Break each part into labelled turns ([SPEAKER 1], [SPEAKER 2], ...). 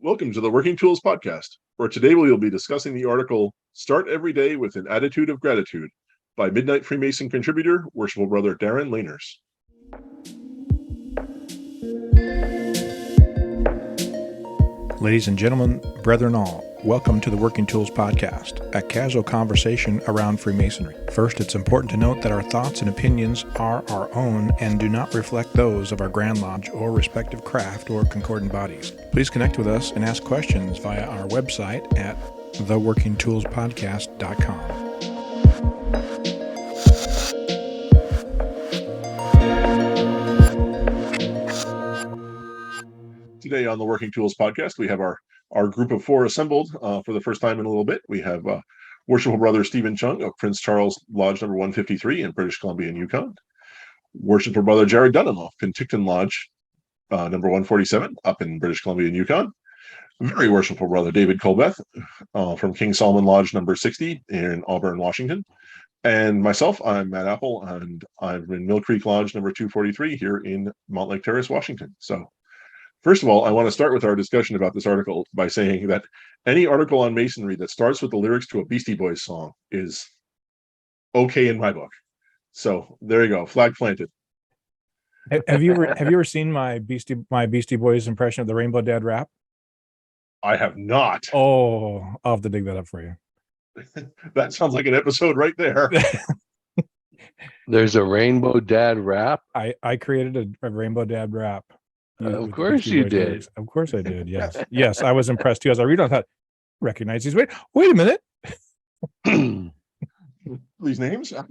[SPEAKER 1] Welcome to the Working Tools Podcast, where today we will be discussing the article Start Every Day with an Attitude of Gratitude by Midnight Freemason contributor, Worshipful Brother Darren Laners.
[SPEAKER 2] Ladies and gentlemen, brethren all, welcome to the Working Tools Podcast, a casual conversation around Freemasonry. First, it's important to note that our thoughts and opinions are our own and do not reflect those of our Grand Lodge or respective craft or concordant bodies. Please connect with us and ask questions via our website at theworkingtoolspodcast.com.
[SPEAKER 1] Today on the Working Tools Podcast, we have our group of four assembled for the first time in a little bit. We have Worshipful Brother Stephen Chung of Prince Charles Lodge number 153 in British Columbia and Yukon. Worshipful Brother Jarrod Dunham of Penticton Lodge number 147 up in British Columbia and Yukon. Very Worshipful Brother David Colbeth from King Solomon Lodge number 60 in Auburn, Washington. And myself, I'm Matt Appel, and I'm in Mill Creek Lodge number 243 here in Montlake Terrace, Washington. So first of all, I want to start with our discussion about this article by saying that any article on Masonry that starts with the lyrics to a Beastie Boys song is okay in my book. So there you go, flag planted.
[SPEAKER 2] Have you ever seen my Beastie Boys impression of the Rainbow Dad rap?
[SPEAKER 1] I have not.
[SPEAKER 2] Oh, I'll have to dig that up for you.
[SPEAKER 1] That sounds like an episode right there.
[SPEAKER 3] There's a Rainbow Dad rap.
[SPEAKER 2] I created a Rainbow Dad rap.
[SPEAKER 3] Of course you did.
[SPEAKER 2] Lyrics. Of course I did. Yes. Yes. I was impressed too. As I read, I thought, recognize these. Wait a minute.
[SPEAKER 1] These names? Yeah.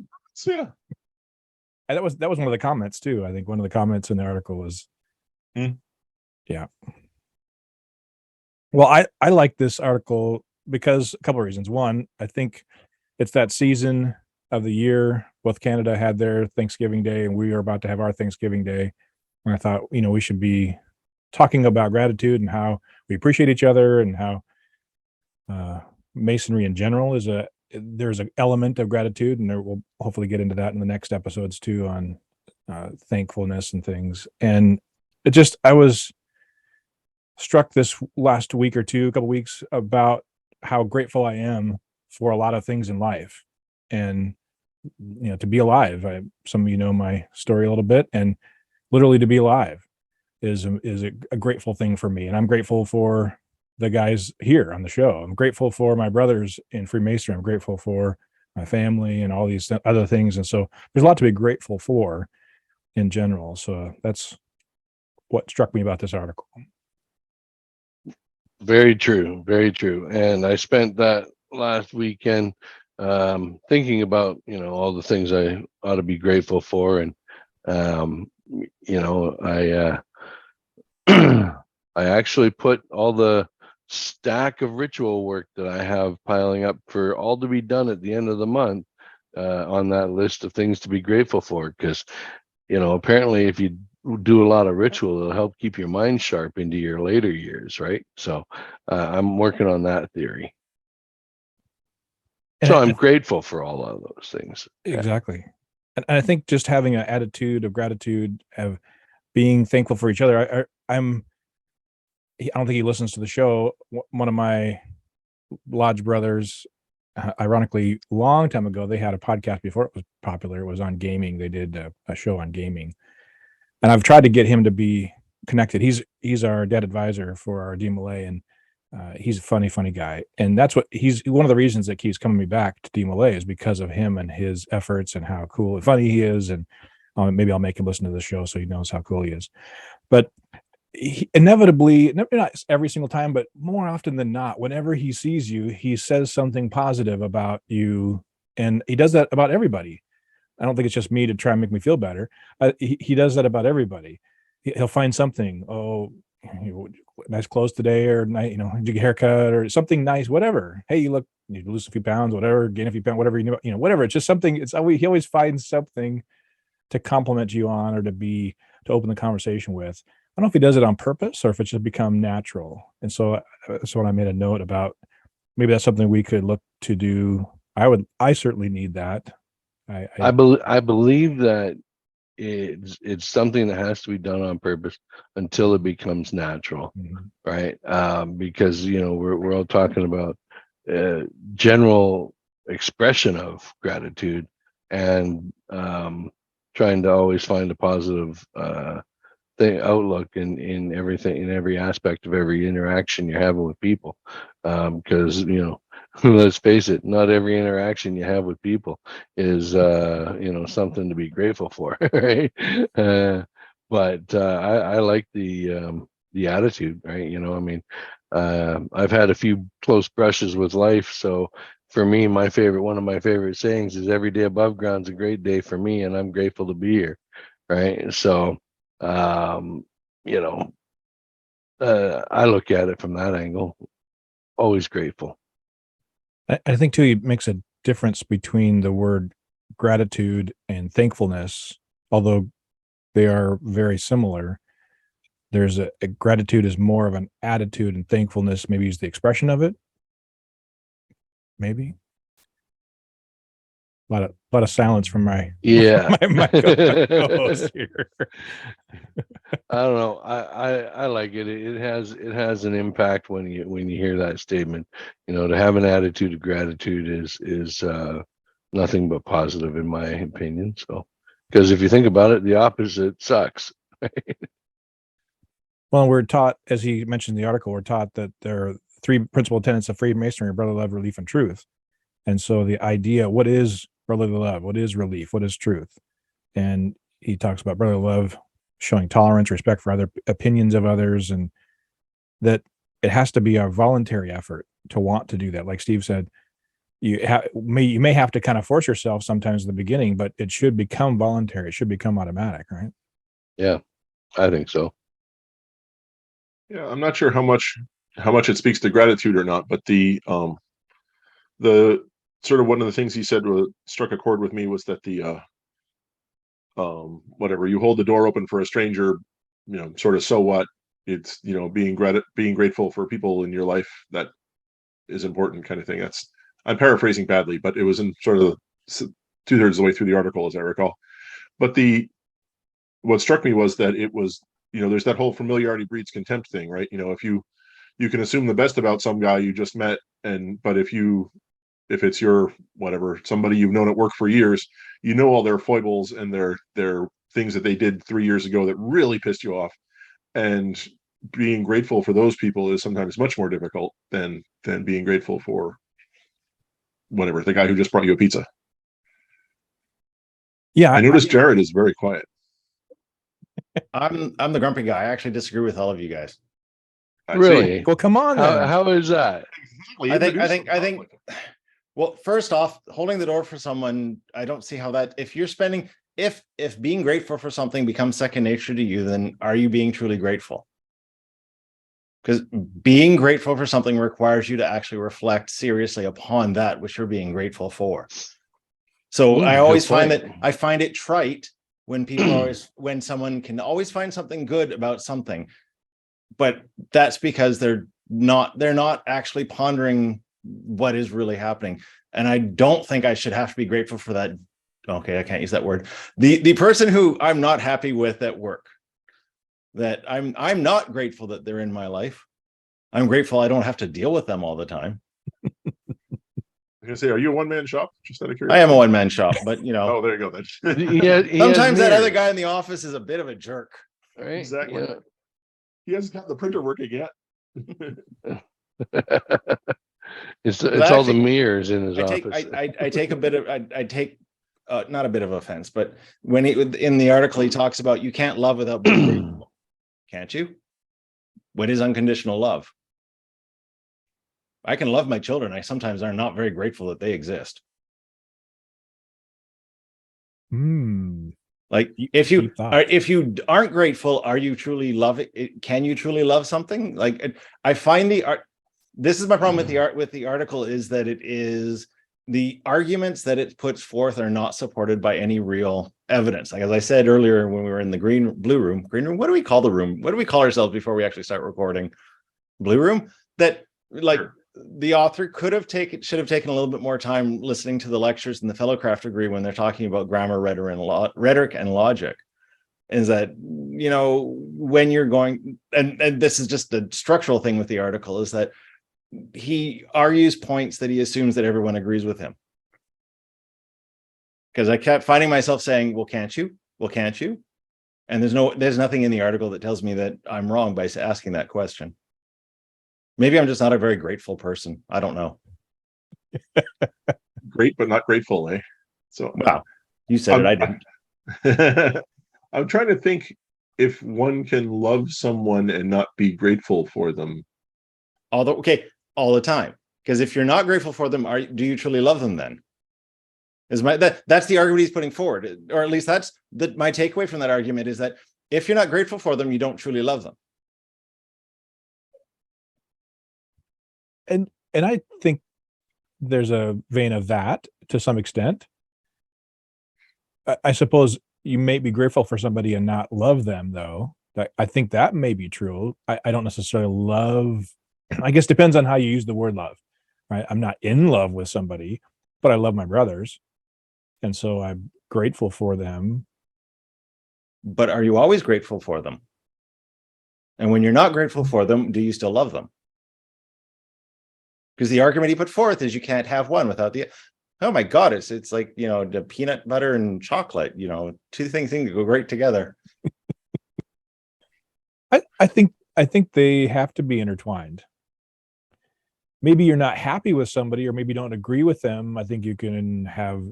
[SPEAKER 2] And that was one of the comments too. I think one of the comments in the article was, yeah. Well, I like this article because a couple of reasons. One, I think it's that season of the year. Both Canada had their Thanksgiving Day and we are about to have our Thanksgiving Day. And I thought, we should be talking about gratitude and how we appreciate each other and how Masonry in general there's an element of gratitude, and we'll hopefully get into that in the next episodes too on thankfulness and things. And I was struck this last week or two, couple weeks, about how grateful I am for a lot of things in life, and to be alive. Some of you know my story a little bit, and literally to be alive is a grateful thing for me. And I'm grateful for the guys here on the show. I'm grateful for my brothers in Freemasonry. I'm grateful for my family and all these other things. And so there's a lot to be grateful for in general. So that's what struck me about this article.
[SPEAKER 3] Very true. Very true. And I spent that last weekend thinking about, all the things I ought to be grateful for. And, I actually put all the stack of ritual work that I have piling up for all to be done at the end of the month on that list of things to be grateful for. Because, apparently if you do a lot of ritual, it'll help keep your mind sharp into your later years, right? So I'm working on that theory. So I'm grateful for all of those things.
[SPEAKER 2] Exactly. And I think just having an attitude of gratitude, of being thankful for each other. I don't think he listens to the show. One of my lodge brothers, ironically, long time ago, they had a podcast before it was popular. It was on gaming. They did a show on gaming, and I've tried to get him to be connected. He's our debt advisor for our DMLA, and he's a funny guy. And that's he's one of the reasons that keeps coming me back to DMLA is because of him and his efforts and how cool and funny he is. And maybe I'll make him listen to the show so he knows how cool he is. But he, inevitably, not every single time, but more often than not, whenever he sees you, he says something positive about you. And he does that about everybody. I don't think it's just me to try and make me feel better. He does that about everybody. He'll find something. Oh, nice clothes today, or did you get a haircut or something nice, whatever. Hey, you lose a few pounds, whatever, gain a few pounds, whatever, whatever. It's just something. He always finds something to compliment you on or to open the conversation with. I don't know if he does it on purpose or if it's just become natural. And so that's when I made a note about maybe that's something we could look to do. I certainly need that.
[SPEAKER 3] I believe that it's something that has to be done on purpose until it becomes natural, right? Because we're all talking about general expression of gratitude and trying to always find a positive outlook in everything, in every aspect of every interaction you're having with people, because let's face it, not every interaction you have with people is something to be grateful for, right? But I like the attitude, right? I've had a few close brushes with life, so for me, one of my favorite sayings is every day above ground's a great day for me, and I'm grateful to be here, right? So I look at it from that angle. Always grateful.
[SPEAKER 2] I think too, it makes a difference between the word gratitude and thankfulness, although they are very similar. There's a gratitude is more of an attitude, and thankfulness maybe is the expression of it. Maybe. A lot of silence from my my co-host here.
[SPEAKER 3] I don't know. I like it. It has an impact when you hear that statement. To have an attitude of gratitude is nothing but positive in my opinion. So, because if you think about it, the opposite sucks.
[SPEAKER 2] Well, we're taught, as he mentioned in the article, we're taught that there are three principal tenets of Freemasonry: brotherly love, relief, and truth. And so the idea, what is brotherly love? What is relief? What is truth? And he talks about brotherly love showing tolerance, respect for other opinions of others, and that it has to be a voluntary effort to want to do that. Like Steve said, you may have to kind of force yourself sometimes in the beginning, but it should become voluntary. It should become automatic, right?
[SPEAKER 3] Yeah, I think so.
[SPEAKER 1] Yeah, I'm not sure how much it speaks to gratitude or not, but the sort of one of the things he said struck a chord with me was that the whatever, you hold the door open for a stranger, sort of, so what? It's being grateful for people in your life, that is important, kind of thing. I'm paraphrasing badly, but it was in sort of 2/3 of the way through the article, as I recall. But what struck me was that it was, there's that whole familiarity breeds contempt thing, right? If you can assume the best about some guy you just met, but if it's your whatever, somebody you've known at work for years, all their foibles and their things that they did 3 years ago that really pissed you off, and being grateful for those people is sometimes much more difficult than being grateful for whatever, the guy who just brought you a pizza.
[SPEAKER 2] Yeah,
[SPEAKER 1] I noticed Jarrod is very quiet.
[SPEAKER 4] I'm the grumpy guy. I actually disagree with all of you guys.
[SPEAKER 3] Really?
[SPEAKER 2] Well, come on.
[SPEAKER 3] How is that?
[SPEAKER 4] I think. Well, first off, holding the door for someone, I don't see how that. If you're spending, if being grateful for something becomes second nature to you, then are you being truly grateful? Because being grateful for something requires you to actually reflect seriously upon that which you're being grateful for. So I always find it trite when people when someone can always find something good about something, but that's because they're not actually pondering what is really happening. And I don't think I should have to be grateful for that. Okay, I can't use that word. The person who I'm not happy with at work, that I'm not grateful that they're in my life. I'm grateful I don't have to deal with them all the time.
[SPEAKER 1] I was gonna say, are you a one-man shop? Just out of curiosity.
[SPEAKER 4] I am a one-man shop, but
[SPEAKER 1] Oh, there you go. Then.
[SPEAKER 4] Sometimes that other guy in the office is a bit of a jerk.
[SPEAKER 3] Right?
[SPEAKER 1] Exactly. Yeah. He hasn't got the printer working yet.
[SPEAKER 3] It's all the mirrors in his office.
[SPEAKER 4] I take a bit of I take not a bit of offense, but when in the article he talks about you can't love without being grateful. Can't you? What is unconditional love? I can love my children. I sometimes are not very grateful that they exist. Like if you aren't grateful, are you truly love it? Can you truly love something? Like I find the art. This is my problem with the article, is that it is the arguments that it puts forth are not supported by any real evidence. Like as I said earlier when we were in the green room, what do we call the room? What do we call ourselves before we actually start recording? Blue room? That like sure. The author should have taken a little bit more time listening to the lectures in the fellow craft degree when they're talking about grammar, rhetoric, and logic. is that, when you're going, and this is just the structural thing with the article, is that he argues points that he assumes that everyone agrees with him. Because I kept finding myself saying, well, can't you? Well, can't you? And there's nothing in the article that tells me that I'm wrong by asking that question. Maybe I'm just not a very grateful person. I don't know.
[SPEAKER 1] Great, but not grateful, eh? So
[SPEAKER 4] wow, you said it. I didn't.
[SPEAKER 1] I'm trying to think if one can love someone and not be grateful for them.
[SPEAKER 4] All the time. Because if you're not grateful for them, do you truly love them then? That's the argument he's putting forward, or at least that's my takeaway from that argument, is that if you're not grateful for them, you don't truly love them.
[SPEAKER 2] And I think there's a vein of that to some extent. I suppose you may be grateful for somebody and not love them, though. I think that may be true. I don't necessarily love. I guess depends on how you use the word love, right? I'm not in love with somebody, but I love my brothers. And so I'm grateful for them.
[SPEAKER 4] But are you always grateful for them? And when you're not grateful for them, do you still love them? Because the argument he put forth is you can't have one without the, oh my God, it's like, the peanut butter and chocolate, two things that go great together.
[SPEAKER 2] I think they have to be intertwined. Maybe you're not happy with somebody, or maybe you don't agree with them. I think you can have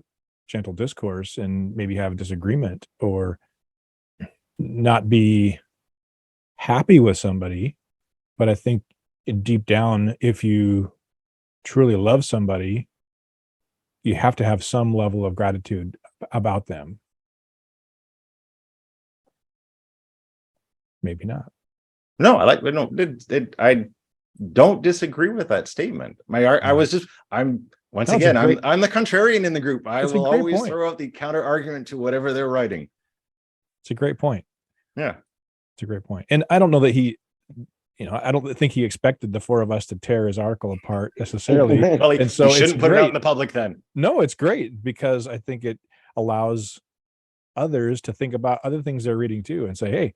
[SPEAKER 2] gentle discourse and maybe have a disagreement, or not be happy with somebody. But I think deep down, if you truly love somebody, you have to have some level of gratitude about them. Maybe not.
[SPEAKER 4] No, I don't disagree with that statement. I'm the contrarian in the group. I will always throw out the counter argument to whatever they're writing.
[SPEAKER 2] It's a great point.
[SPEAKER 4] Yeah,
[SPEAKER 2] it's a great point. And I don't know that I don't think he expected the four of us to tear his article apart necessarily.
[SPEAKER 4] Well,
[SPEAKER 2] and so
[SPEAKER 4] he shouldn't put it out in the public then.
[SPEAKER 2] No, it's great because I think it allows others to think about other things they're reading too and say, hey,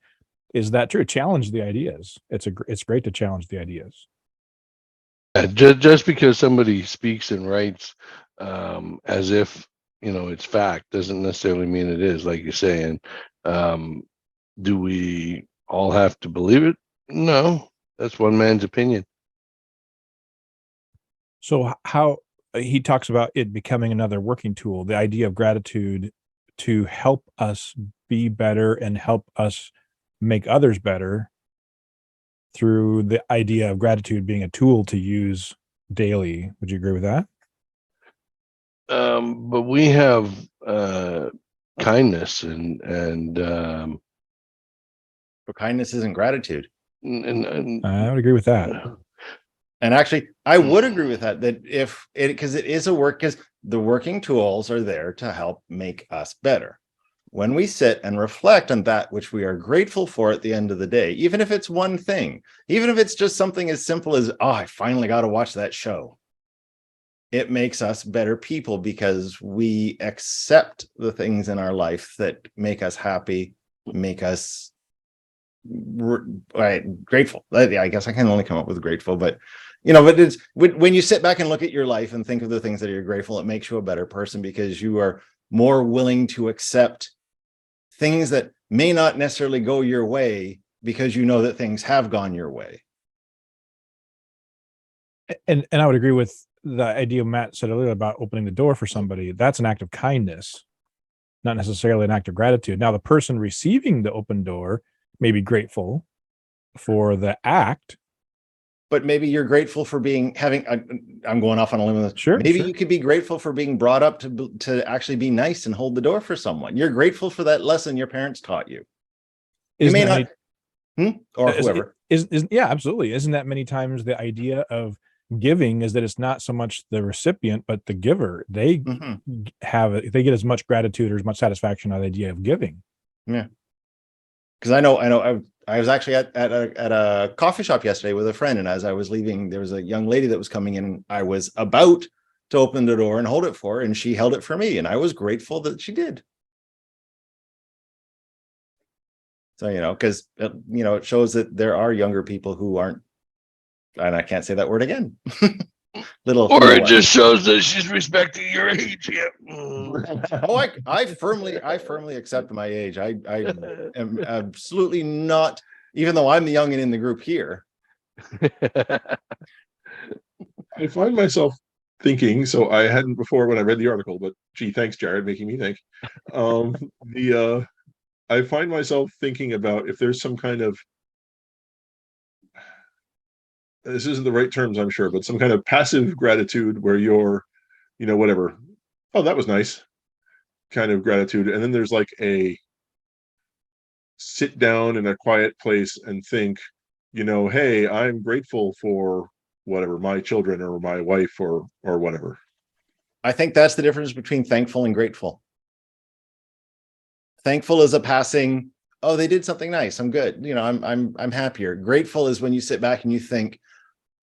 [SPEAKER 2] is that true? Challenge the ideas. It's great to challenge the ideas.
[SPEAKER 3] Just because somebody speaks and writes as if it's fact doesn't necessarily mean it is. Like you're saying, do we all have to believe it? No, that's one man's opinion.
[SPEAKER 2] So how he talks about it becoming another working tool, the idea of gratitude to help us be better and help us make others better, through the idea of gratitude being a tool to use daily. Would you agree with that?
[SPEAKER 3] But we have kindness and
[SPEAKER 4] but kindness isn't gratitude.
[SPEAKER 3] And
[SPEAKER 2] I would agree with that.
[SPEAKER 4] And actually, I would agree with that. Because it is because the working tools are there to help make us better. When we sit and reflect on that which we are grateful for at the end of the day, even if it's one thing, even if it's just something as simple as, oh, I finally got to watch that show. It makes us better people because we accept the things in our life that make us happy, make us grateful. I guess I can only come up with grateful, but it's when you sit back and look at your life and think of the things that you're grateful, it makes you a better person because you are more willing to accept things that may not necessarily go your way because you know that things have gone your way.
[SPEAKER 2] And I would agree with the idea Matt said earlier about opening the door for somebody. That's an act of kindness, not necessarily an act of gratitude. Now, the person receiving the open door may be grateful for the act,
[SPEAKER 4] but maybe you're grateful for I'm going off on a limb with this.
[SPEAKER 2] Sure.
[SPEAKER 4] Maybe you could be grateful for being brought up to actually be nice and hold the door for someone. You're grateful for that lesson your parents taught you. You may not, or whoever.
[SPEAKER 2] Yeah, absolutely. Isn't that many times the idea of giving is that it's not so much the recipient, but the giver. They they get as much gratitude or as much satisfaction out of the idea of giving.
[SPEAKER 4] Yeah. Because I know I was actually at a coffee shop yesterday with a friend, and as I was leaving, there was a young lady that was coming in, and I was about to open the door and hold it for her, and she held it for me, and I was grateful that she did. So, because, it shows that there are younger people who aren't, and I can't say that word again.
[SPEAKER 3] Or it just shows that she's respecting your age. Yeah.
[SPEAKER 4] Oh, I firmly accept my age. I am absolutely not, even though I'm the youngin in the group here.
[SPEAKER 1] I find myself thinking, so I hadn't before when I read the article, but gee, thanks, Jarrod, making me think. I find myself thinking about if there's some kind of, this isn't the right terms, I'm sure, but some kind of passive gratitude where you're, whatever. Oh, that was nice kind of gratitude. And then there's like a sit down in a quiet place and think, hey, I'm grateful for whatever, my children or my wife or whatever.
[SPEAKER 4] I think that's the difference between thankful and grateful. Thankful is a passing, oh, they did something nice, I'm good, I'm happier. Grateful is when you sit back and you think,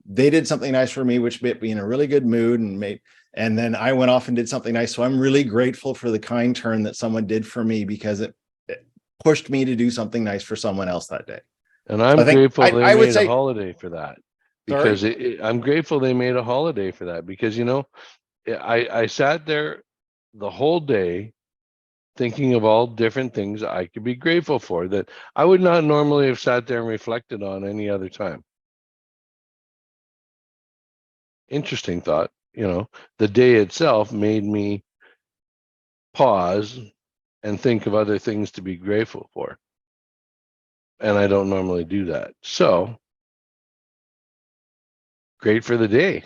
[SPEAKER 4] they did something nice for me, which made me in a really good mood, and then I went off and did something nice. So I'm really grateful for the kind turn that someone did for me, because it pushed me to do something nice for someone else that day.
[SPEAKER 3] And I'm grateful they made a holiday for that, because I'm grateful they made a holiday for that, because, I sat there the whole day thinking of all different things I could be grateful for that I would not normally have sat there and reflected on any other time. Interesting thought. The day itself made me pause and think of other things to be grateful for. And I don't normally do that. So great for the day,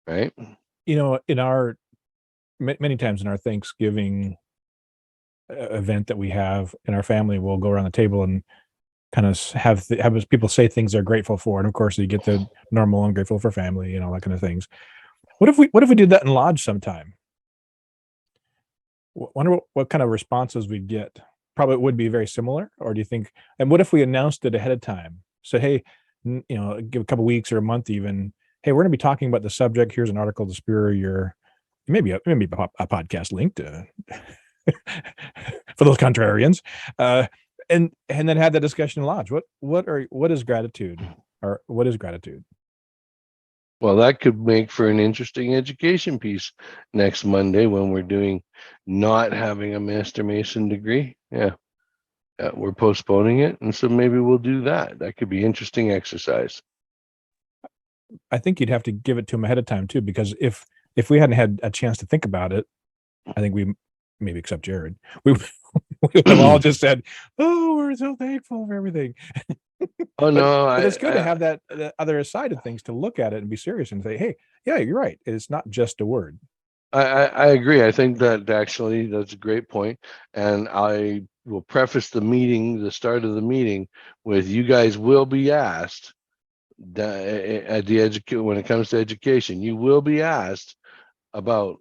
[SPEAKER 3] right?
[SPEAKER 2] In our many times in our Thanksgiving event that we have in our family, we'll go around the table and kind of have people say things they're grateful for, and of course you get the normal, I'm grateful for family, that kind of things. What if we did that in lodge sometime? Wonder what kind of responses we'd get. Probably it would be very similar, or do you think? And what if we announced it ahead of time? So hey, give a couple weeks or a month even. Hey, we're going to be talking about the subject. Here's an article to spur your, maybe a podcast link to for those contrarians, and then had that discussion in lodge. What is gratitude, or what is gratitude?
[SPEAKER 3] Well, that could make for an interesting education piece next Monday when we're doing not having a Master Mason degree. Yeah, we're postponing it, and so maybe we'll do that. That could be interesting exercise.
[SPEAKER 2] I think you'd have to give it to them ahead of time too, because if we hadn't had a chance to think about it, I think we, maybe except Jarrod, we would have all just said, "Oh, we're so thankful for everything."
[SPEAKER 3] Oh no,
[SPEAKER 2] but it's good to have that other side of things to look at it and be serious and say, "Hey, yeah, you're right. It's not just a word."
[SPEAKER 3] I agree. I think that actually that's a great point, and I will preface the start of the meeting with, you guys will be asked at the when it comes to education, you will be asked about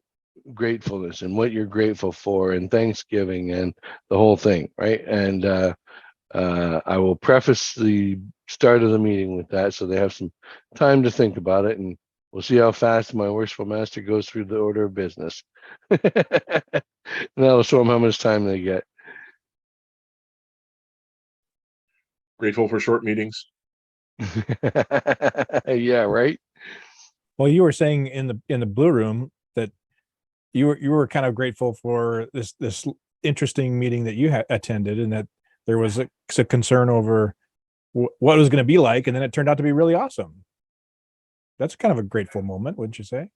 [SPEAKER 3] gratefulness and what you're grateful for, and Thanksgiving and the whole thing, right? And I will preface the start of the meeting with that, so they have some time to think about it, and we'll see how fast my worshipful master goes through the order of business. That'll show them how much time they get.
[SPEAKER 1] Grateful for short meetings.
[SPEAKER 3] Yeah, right.
[SPEAKER 2] Well, you were saying in the blue room that you were kind of grateful for this interesting meeting that you attended, and that there was a concern over what it was going to be like, and then it turned out to be really awesome. That's kind of a grateful moment, wouldn't you say?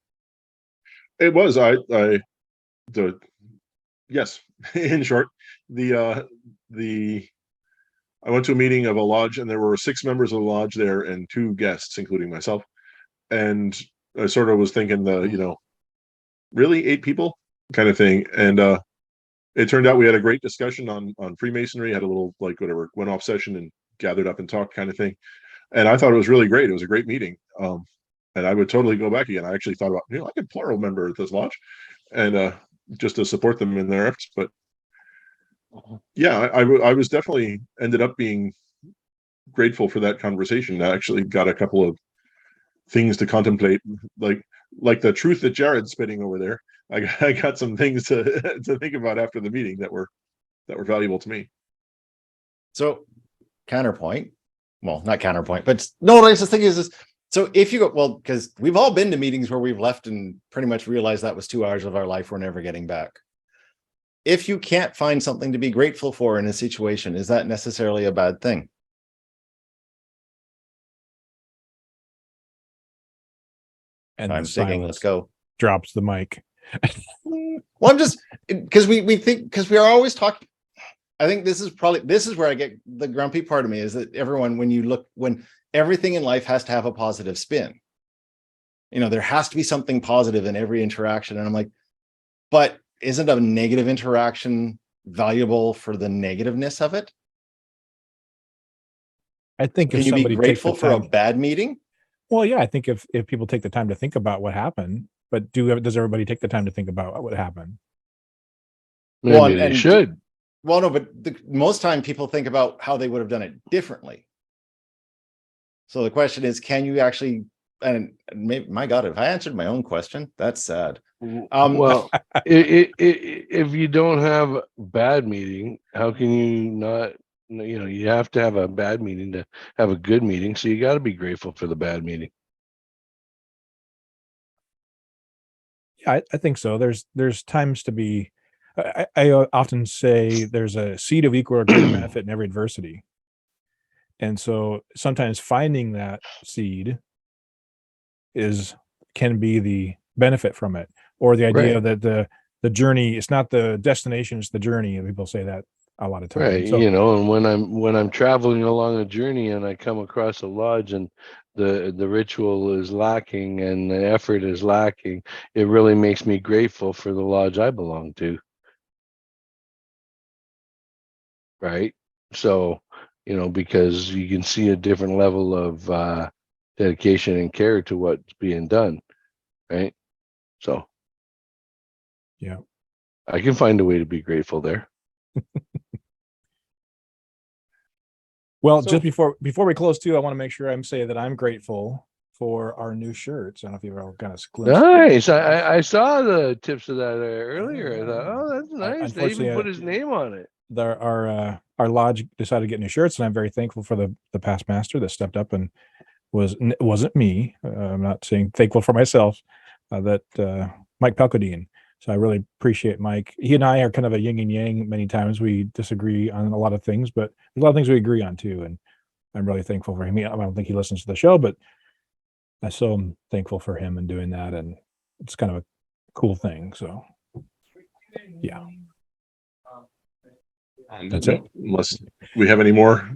[SPEAKER 1] It was. Yes. In short, I went to a meeting of a lodge, and there were 6 members of the lodge there and 2 guests, including myself. And I sort of was thinking really 8 people kind of thing. And it turned out we had a great discussion on Freemasonry, had a little went off session and gathered up and talked kind of thing. And I thought it was really great. It was a great meeting. And I would totally go back again. I actually thought about, I could plural member at this lodge, and just to support them in their efforts. But yeah, I was definitely ended up being grateful for that conversation. I actually got a couple of things to contemplate, like the truth that Jarrod's spitting over there. I got some things to think about after the meeting that were valuable to me.
[SPEAKER 4] So counterpoint, well, not counterpoint, but no, I just think is so if you go, well, because we've all been to meetings where we've left and pretty much realized that was 2 hours of our life we're never getting back. If you can't find something to be grateful for in a situation, is that necessarily a bad thing?
[SPEAKER 2] And
[SPEAKER 4] I'm
[SPEAKER 2] the
[SPEAKER 4] thinking, let's go.
[SPEAKER 2] drops the mic.
[SPEAKER 4] Well, I'm just because we think, because we are always talking. I think this is where I get the grumpy part of me, is that everyone, when everything in life has to have a positive spin, there has to be something positive in every interaction. And I'm like, but isn't a negative interaction valuable for the negativeness of it?
[SPEAKER 2] I think
[SPEAKER 4] Can
[SPEAKER 2] if
[SPEAKER 4] you be
[SPEAKER 2] somebody
[SPEAKER 4] grateful
[SPEAKER 2] takes the
[SPEAKER 4] for a
[SPEAKER 2] time,
[SPEAKER 4] bad meeting?
[SPEAKER 2] well, yeah, I think if people take the time to think about what happened, but does everybody take the time to think about what happened?
[SPEAKER 3] Maybe
[SPEAKER 4] Well,
[SPEAKER 3] they should.
[SPEAKER 4] Well, no, but most time people think about how they would have done it differently. So the question is, can you actually, and maybe, my God, if I answered my own question, that's sad.
[SPEAKER 3] Well, if you don't have a bad meeting, how can you not? You have to have a bad meeting to have a good meeting. So you got to be grateful for the bad meeting.
[SPEAKER 2] Yeah, I think so. There's times to be. I often say there's a seed of equal or greater benefit in every adversity, and so sometimes finding that seed can be the benefit from it, or the idea
[SPEAKER 3] Right.
[SPEAKER 2] that the journey, it's not the destination, it's the journey. And people say that a lot of times.
[SPEAKER 3] Right.
[SPEAKER 2] So,
[SPEAKER 3] And when I'm traveling along a journey and I come across a lodge and the ritual is lacking and the effort is lacking, it really makes me grateful for the lodge I belong to. Right. So, because you can see a different level of dedication and care to what's being done. Right. So
[SPEAKER 2] yeah.
[SPEAKER 3] I can find a way to be grateful there.
[SPEAKER 2] Well,
[SPEAKER 4] So-
[SPEAKER 2] just before we close too, I want to make sure I'm saying that I'm grateful for our new shirts. I don't know if you've ever kind of glimpsed.
[SPEAKER 3] Nice. I saw the tips of that earlier. I thought, oh, that's nice. They even put his name on it.
[SPEAKER 2] Our lodge decided to get new shirts, and I'm very thankful for the past master that stepped up and wasn't me. I'm not saying thankful for myself. That Mike Pelkadine. So I really appreciate Mike. He and I are kind of a yin and yang. Many times we disagree on a lot of things, but there's a lot of things we agree on too. And I'm really thankful for him. I don't think he listens to the show, but I so am thankful for him and doing that. And it's kind of a cool thing. So yeah. That's it.
[SPEAKER 1] Unless we have any more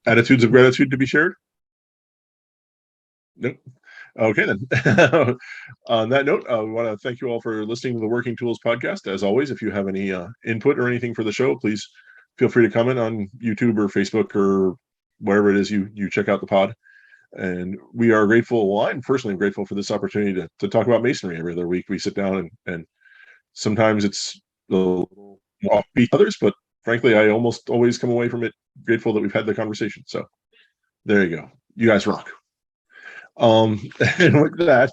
[SPEAKER 1] attitudes of gratitude to be shared. Nope. Okay, then. On that note, I want to thank you all for listening to the Working Tools podcast. As always, if you have any input or anything for the show, please feel free to comment on YouTube or Facebook or wherever it is you check out the pod. And we are grateful. Well, I'm personally grateful for this opportunity to talk about masonry every other week. We sit down and sometimes it's a little offbeat others, but frankly, I almost always come away from it grateful that we've had the conversation. So there you go. You guys rock. And with that,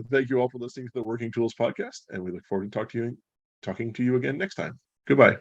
[SPEAKER 1] thank you all for listening to the Working Tools podcast, and we look forward to talking to you again next time. Goodbye.